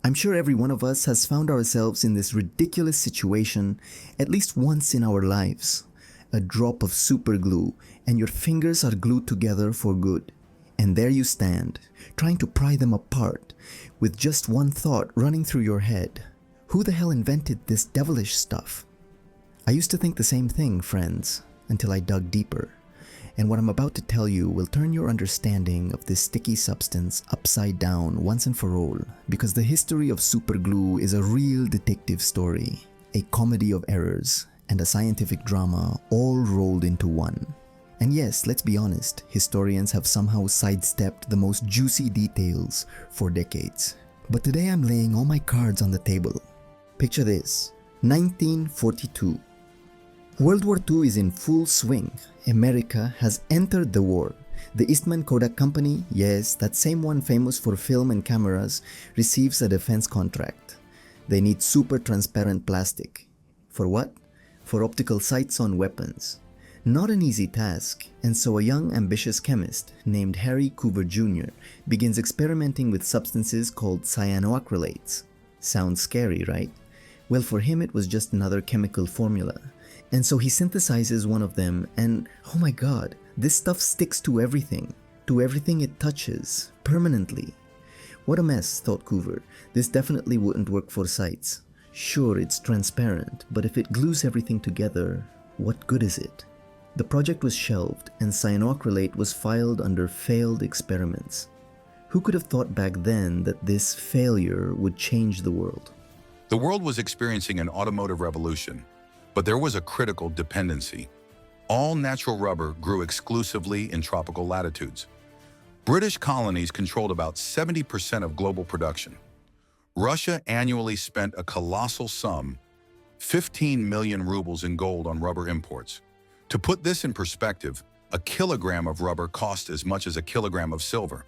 I'm sure every one of us has found ourselves in this ridiculous situation at least once in our lives. A drop of super glue and your fingers are glued together for good. And there you stand, trying to pry them apart, with just one thought running through your head. Who the hell invented this devilish stuff? I used to think the same thing, friends, until I dug deeper. And what I'm about to tell you will turn your understanding of this sticky substance upside down once and for all, because the history of superglue is a real detective story, a comedy of errors, and a scientific drama all rolled into one. And yes, let's be honest, historians have somehow sidestepped the most juicy details for decades. But today I'm laying all my cards on the table. Picture this, 1942. World War II is in full swing. America has entered the war. The Eastman Kodak Company, yes, that same one famous for film and cameras, receives a defense contract. They need super transparent plastic. For what? For optical sights on weapons. Not an easy task, and so a young ambitious chemist named Harry Coover Jr. begins experimenting with substances called cyanoacrylates. Sounds scary, right? Well, for him it was just another chemical formula. And so he synthesizes one of them and, oh my god, this stuff sticks to everything it touches, permanently. What a mess, thought Coover. This definitely wouldn't work for sights. Sure, it's transparent, but if it glues everything together, what good is it? The project was shelved and cyanoacrylate was filed under failed experiments. Who could have thought back then that this failure would change the world? The world was experiencing an automotive revolution, but there was a critical dependency. All natural rubber grew exclusively in tropical latitudes. British colonies controlled about 70% of global production. Russia annually spent a colossal sum, 15 million rubles in gold on rubber imports. To put this in perspective, a kilogram of rubber cost as much as a kilogram of silver.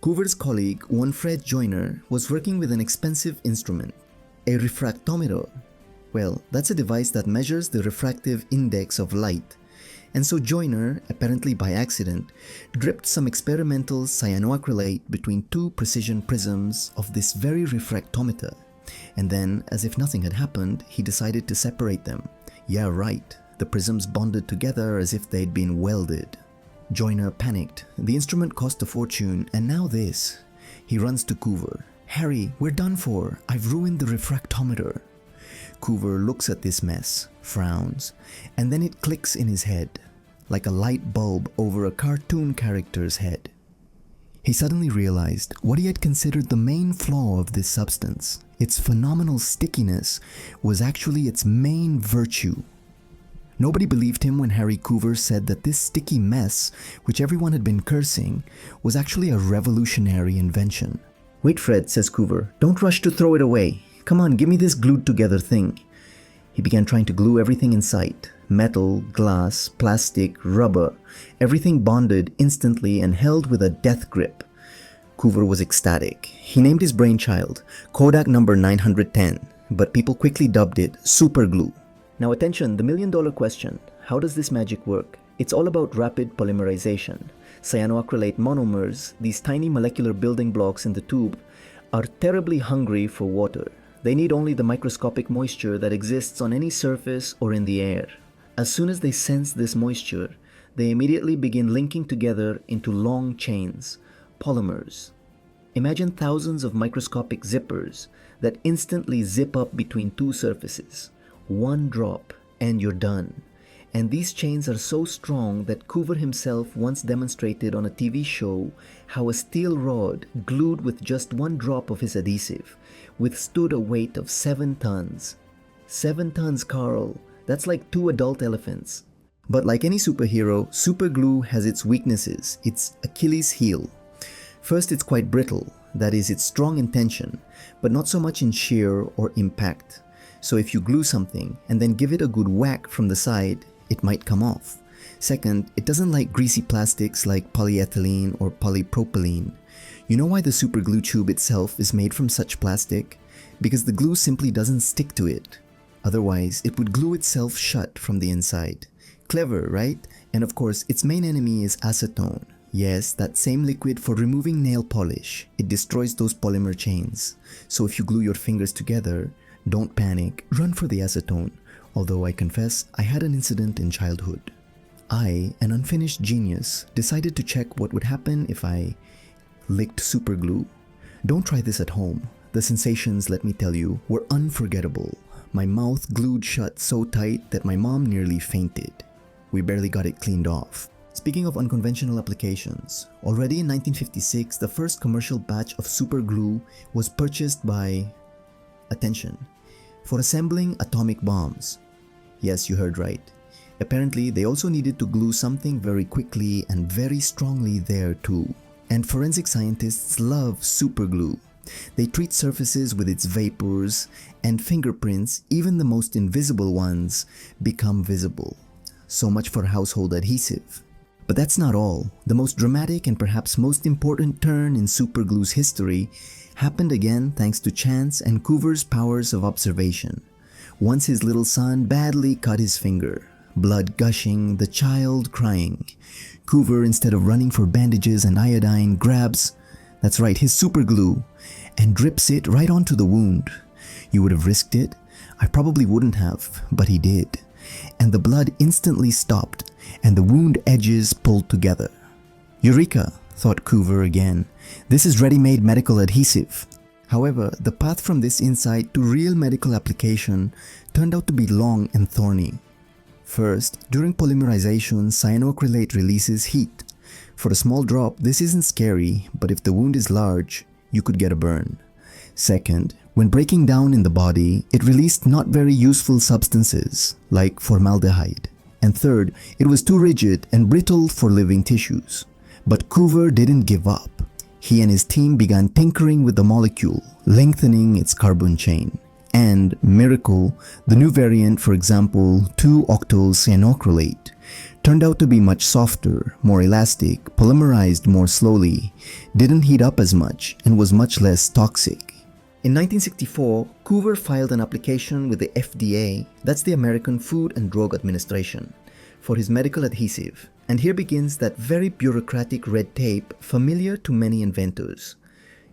Coover's colleague, Winfred Joyner, was working with an expensive instrument, a refractometer. Well, that's a device that measures the refractive index of light. And so Joyner, apparently by accident, dripped some experimental cyanoacrylate between two precision prisms of this very refractometer. And then, as if nothing had happened, he decided to separate them. Yeah, right. The prisms bonded together as if they'd been welded. Joyner panicked. The instrument cost a fortune, and now this. He runs to Coover. "Harry, we're done for. I've ruined the refractometer." Coover looks at this mess, frowns, and then it clicks in his head, like a light bulb over a cartoon character's head. He suddenly realized what he had considered the main flaw of this substance. Its phenomenal stickiness was actually its main virtue. Nobody believed him when Harry Coover said that this sticky mess, which everyone had been cursing, was actually a revolutionary invention. "Wait, Fred," says Coover, "don't rush to throw it away. Come on, give me this glued together thing." He began trying to glue everything in sight. Metal, glass, plastic, rubber, everything bonded instantly and held with a death grip. Coover was ecstatic. He named his brainchild Kodak number 910, but people quickly dubbed it super glue. Now attention, the million-dollar question: how does this magic work? It's all about rapid polymerization. Cyanoacrylate monomers, these tiny molecular building blocks in the tube, are terribly hungry for water. They need only the microscopic moisture that exists on any surface or in the air. As soon as they sense this moisture, they immediately begin linking together into long chains, polymers. Imagine thousands of microscopic zippers that instantly zip up between two surfaces. One drop and you're done. And these chains are so strong that Coover himself once demonstrated on a TV show how a steel rod glued with just one drop of his adhesive withstood a weight of 7 tons. 7 tons, Carl. That's like 2 adult elephants. But like any superhero, superglue has its weaknesses, its Achilles heel. First, it's quite brittle, that is, it's strong in tension, but not so much in shear or impact. So if you glue something and then give it a good whack from the side, it might come off. Second, it doesn't like greasy plastics like polyethylene or polypropylene. You know why the superglue tube itself is made from such plastic? Because the glue simply doesn't stick to it. Otherwise, it would glue itself shut from the inside. Clever, right? And of course, its main enemy is acetone. Yes, that same liquid for removing nail polish. It destroys those polymer chains. So if you glue your fingers together, don't panic, run for the acetone. Although I confess, I had an incident in childhood. I, an unfinished genius, decided to check what would happen if I licked super glue. Don't try this at home. The sensations, let me tell you, were unforgettable. My mouth glued shut so tight that my mom nearly fainted. We barely got it cleaned off. Speaking of unconventional applications, already in 1956, the first commercial batch of super glue was purchased by, attention, for assembling atomic bombs. Yes, you heard right. Apparently, they also needed to glue something very quickly and very strongly there too. And forensic scientists love super glue. They treat surfaces with its vapors, and fingerprints, even the most invisible ones, become visible. So much for household adhesive. But that's not all. The most dramatic and perhaps most important turn in superglue's history happened again thanks to chance and Coover's powers of observation. Once his little son badly cut his finger, blood gushing, the child crying. Coover, instead of running for bandages and iodine, grabs, that's right, his superglue, and drips it right onto the wound. You would have risked it? I probably wouldn't have, but he did. And the blood instantly stopped, and the wound edges pulled together. Eureka, thought Coover again. This is ready-made medical adhesive. However, the path from this insight to real medical application turned out to be long and thorny. First, during polymerization, cyanoacrylate releases heat. For a small drop, this isn't scary, but if the wound is large, you could get a burn. Second, when breaking down in the body, it released not very useful substances, like formaldehyde. And third, it was too rigid and brittle for living tissues. But Coover didn't give up. He and his team began tinkering with the molecule, lengthening its carbon chain. And, miracle, the new variant, for example, 2-octyl cyanoacrylate, turned out to be much softer, more elastic, polymerized more slowly, didn't heat up as much, and was much less toxic. In 1964, Coover filed an application with the FDA, that's the American Food and Drug Administration, for his medical adhesive. And here begins that very bureaucratic red tape familiar to many inventors.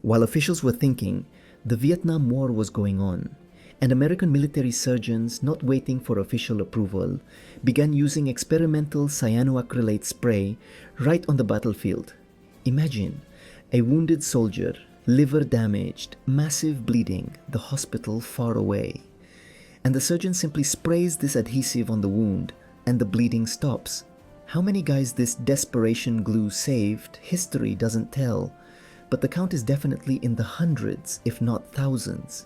While officials were thinking, the Vietnam War was going on, and American military surgeons, not waiting for official approval, began using experimental cyanoacrylate spray right on the battlefield. Imagine a wounded soldier, liver damaged, massive bleeding, the hospital far away. And the surgeon simply sprays this adhesive on the wound, and the bleeding stops. How many guys this desperation glue saved, history doesn't tell, but the count is definitely in the hundreds, if not thousands.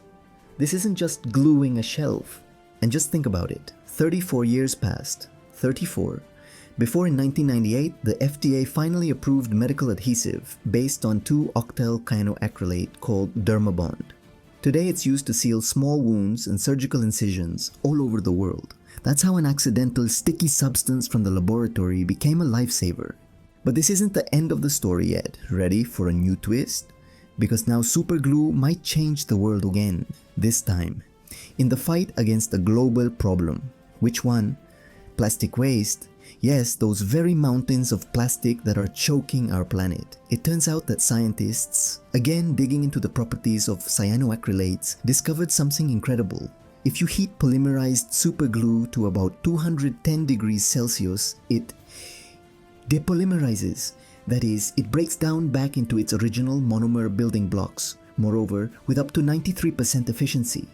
This isn't just gluing a shelf. And just think about it. 34 years passed. 34. Before in 1998, the FDA finally approved medical adhesive based on 2-octyl cyanoacrylate called Dermabond. Today it's used to seal small wounds and surgical incisions all over the world. That's how an accidental sticky substance from the laboratory became a lifesaver. But this isn't the end of the story yet. Ready for a new twist? Because now superglue might change the world again, this time, in the fight against a global problem. Which one? Plastic waste. Yes, those very mountains of plastic that are choking our planet. It turns out that scientists, again digging into the properties of cyanoacrylates, discovered something incredible. If you heat polymerized superglue to about 210 degrees Celsius, it depolymerizes. That is, it breaks down back into its original monomer building blocks, moreover, with up to 93% efficiency.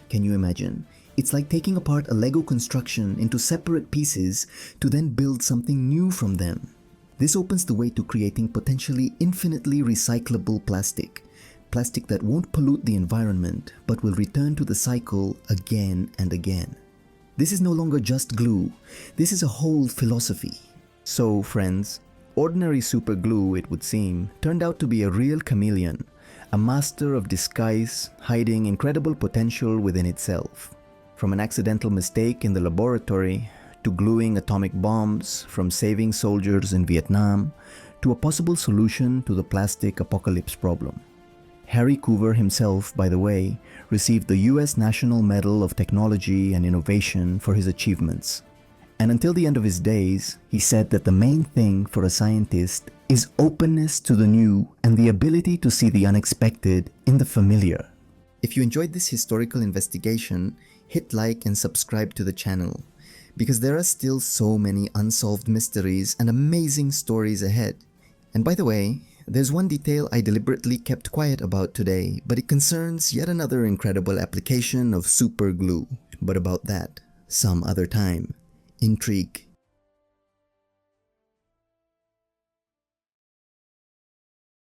Can you imagine? It's like taking apart a Lego construction into separate pieces to then build something new from them. This opens the way to creating potentially infinitely recyclable plastic. Plastic that won't pollute the environment, but will return to the cycle again and again. This is no longer just glue. This is a whole philosophy. So, friends, ordinary super glue, it would seem, turned out to be a real chameleon, a master of disguise, hiding incredible potential within itself. From an accidental mistake in the laboratory, to gluing atomic bombs, from saving soldiers in Vietnam, to a possible solution to the plastic apocalypse problem. Harry Coover himself, by the way, received the US National Medal of Technology and Innovation for his achievements. And until the end of his days, he said that the main thing for a scientist is openness to the new and the ability to see the unexpected in the familiar. If you enjoyed this historical investigation, hit like and subscribe to the channel, because there are still so many unsolved mysteries and amazing stories ahead. And by the way, there's one detail I deliberately kept quiet about today, but it concerns yet another incredible application of super glue. But about that, some other time. Intrigue